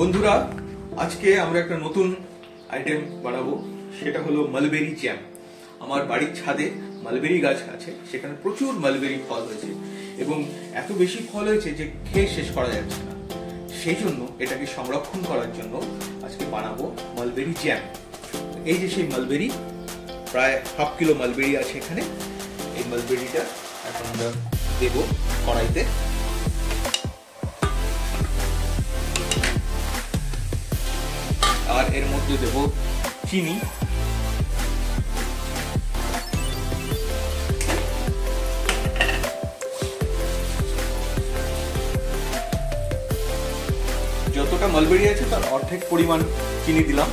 বন্ধুরা, আজকে আমরা একটা নতুন আইটেম বানাবো, সেটা হলো মালবেরি জ্যাম। আমার বাড়ির ছাদে মালবেরি গাছ আছে, সেখানে প্রচুর মালবেরি ফল হয়েছে এবং এত বেশি ফল হয়েছে যে খেয়ে শেষ করা যাচ্ছে না। সেই জন্য এটাকে সংরক্ষণ করার জন্য আজকে বানাবো মালবেরি জ্যাম। এই যে সেই মালবেরি, প্রায় হাফ কিলো মালবেরি আছে এখানে। এই মালবেরিটা এখন আমরা দেবো কড়াইতে। আর এর মধ্যে দেব চিনি, যতটা মালবেরি আছে তার অর্ধেক পরিমাণ চিনি দিলাম।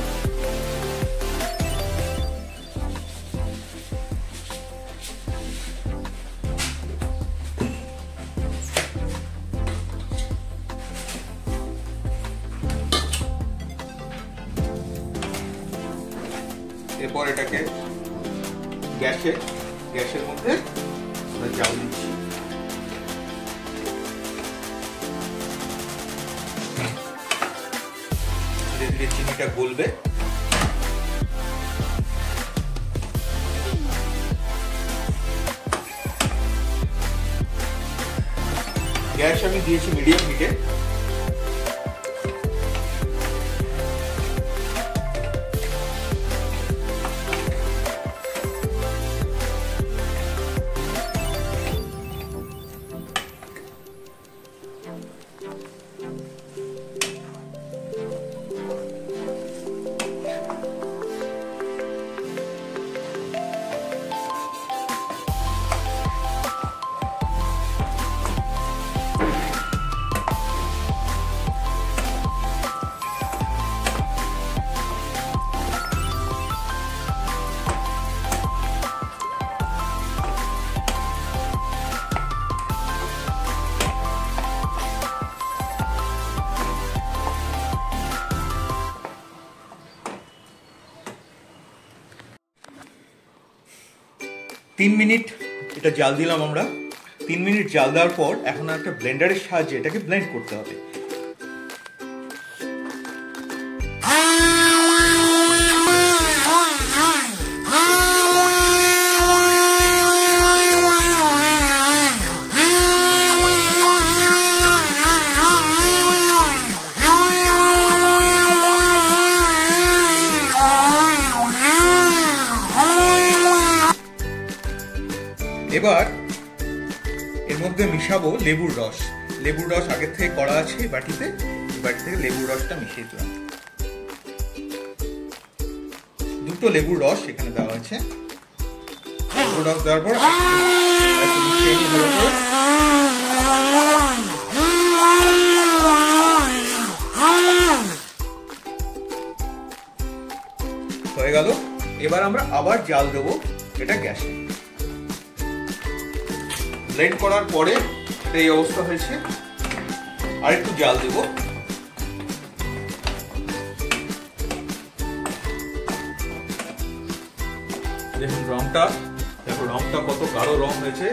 এরপর এটাকে গ্যাসের মধ্যে আমরা জাল দিচ্ছি। ধীরে ধীরে চিনিটা গলবে। গ্যাস আমি দিয়েছি মিডিয়াম হিটে। তিন মিনিট এটা জাল দিলাম আমরা। 3 মিনিট জাল দেওয়ার পর এখন একটা ব্লেন্ডারের সাহায্যে এটাকে ব্লেন্ড করতে হবে। এবার এর মধ্যে মিশাবো লেবুর রস। লেবুর রস আগের থেকে করা আছে বাটিতে, এই বাটি থেকে লেবুর রসটা মিশিয়ে দিলাম। 2টো লেবুর রস এখানে দেওয়া আছে। লেবুর রস দেওয়ার পর হয়ে গেল। এবার আমরা আবার জাল দেবো এটা গ্যাসে। ব্লেন্ড করার পরে এই অবস্থা হয়েছে। আর একটু জাল দেব। দেখুন রংটা, দেখো রংটা কত গাঢ় রং হয়েছে।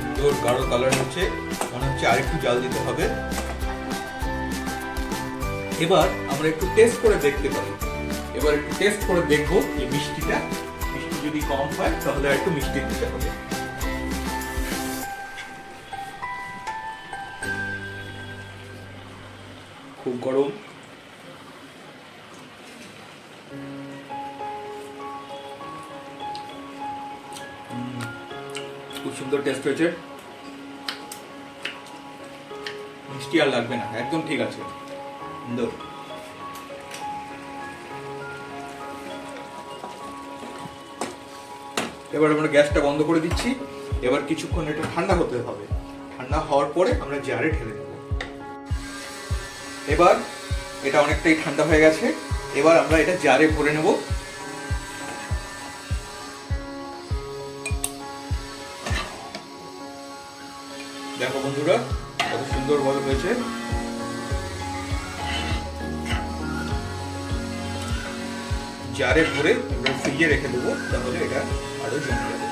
সুন্দর গাঢ় কালার হচ্ছে, মনে হচ্ছে আর একটু জাল দিতে হবে। এবার আমরা একটু টেস্ট করে দেখতে পারি। এবার একটু টেস্ট করে দেখবো যে মিষ্টি যদি কম হয় তাহলে একটু মিষ্টি দিতে হবে। খুব গরম, খুব সুন্দর টেস্ট হয়েছে। মিষ্টি আর লাগবে না, একদম ঠিক আছে। সুন্দর। এবার আমরা গ্যাসটা বন্ধ করে দিচ্ছি। এবার কিছুক্ষণ এটা ঠান্ডা হতে হবে। ঠান্ডা হওয়ার পরে আমরা জারে ঢেলে দেব। এবার এটা অনেকটাই ঠান্ডা হয়ে গেছে। এবার আমরা এটা জারে ভরে নেব। দেখো বন্ধুরা, কত সুন্দর ভাবে হয়েছে। জারে ভরে আমরা ফ্রিজে রেখে দেবো, তাহলে এটা আরো জমে যাবে।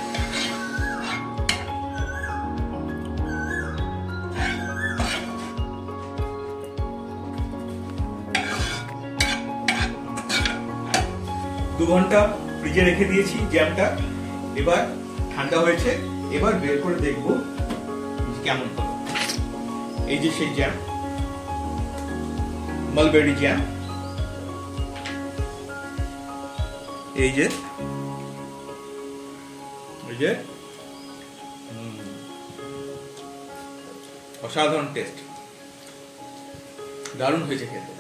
ঘন্টা ফ্রিজে রেখে দিয়েছি জ্যামটা, এবার ঠান্ডা হয়েছে, এবার বের করে দেখবো কেমন হলো। এই যে সেই জ্যাম, মালবেরি জ্যাম, এই যে অসাধারণ টেস্ট, দারুণ হয়েছে খেতে।